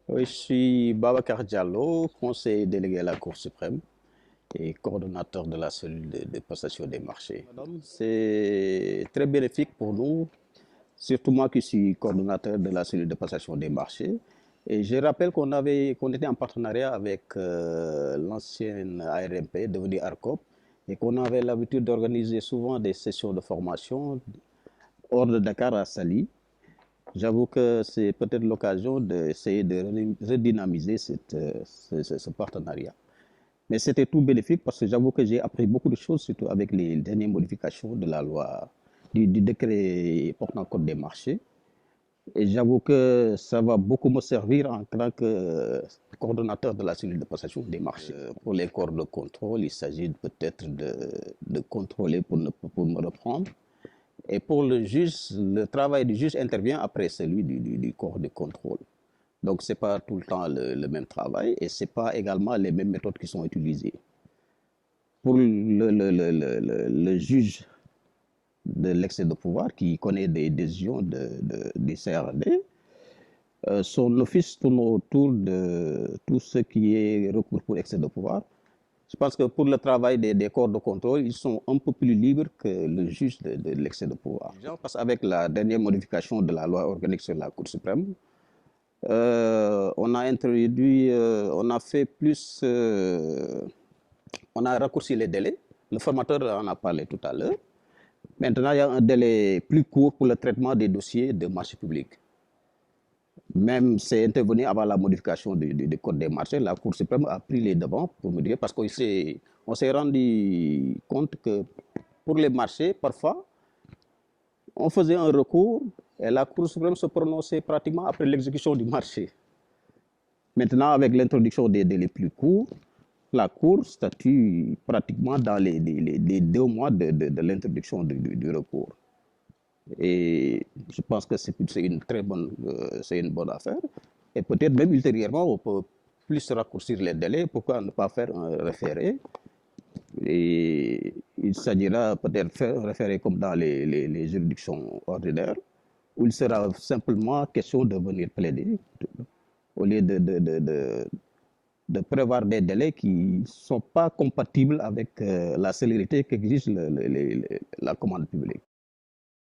Oui, je suis Babacar Diallo, conseiller délégué à la Cour suprême et coordonnateur de la cellule de passation des marchés. Madame, c'est très bénéfique pour nous, surtout moi qui suis coordonnateur de la cellule de passation des marchés. Et je rappelle qu'on était en partenariat avec l'ancienne ARMP, devenue ARCOP, et qu'on avait l'habitude d'organiser souvent des sessions de formation hors de Dakar à Sali. J'avoue que c'est peut-être l'occasion d'essayer de redynamiser ce partenariat. Mais c'était tout bénéfique parce que j'avoue que j'ai appris beaucoup de choses, surtout avec les dernières modifications de la loi, du décret portant code des marchés. Et j'avoue que ça va beaucoup me servir en tant que coordonnateur de la cellule de passation des marchés. Pour les corps de contrôle, il s'agit peut-être de contrôler pour me reprendre. Et pour le juge, le travail du juge intervient après celui du corps de contrôle. Donc, ce n'est pas tout le temps le même travail et ce n'est pas également les mêmes méthodes qui sont utilisées. Pour le juge de l'excès de pouvoir qui connaît des décisions des CRD, son office tourne autour de tout ce qui est recours pour excès de pouvoir. Je pense que pour le travail des corps de contrôle, ils sont un peu plus libres que le juge de l'excès de pouvoir. Parce qu'avec la dernière modification de la loi organique sur la Cour suprême, on a introduit, on a fait plus, on a raccourci les délais. Le formateur en a parlé tout à l'heure. Maintenant, il y a un délai plus court pour le traitement des dossiers de marché public. Même c'est intervenu avant la modification du code des marchés. La Cour suprême a pris les devants pour me dire, parce qu'on s'est rendu compte que pour les marchés, parfois, on faisait un recours et la Cour suprême se prononçait pratiquement après l'exécution du marché. Maintenant, avec l'introduction des délais plus courts, la Cour statue pratiquement dans les 2 mois de l'introduction du recours. Et je pense que c'est une très bonne, c'est une bonne affaire. Et peut-être même ultérieurement, on peut plus raccourcir les délais. Pourquoi ne pas faire un référé? Et il s'agira peut-être de faire un référé comme dans les juridictions ordinaires, où il sera simplement question de venir plaider, au lieu de prévoir des délais qui ne sont pas compatibles avec la célérité qu'exige la commande publique.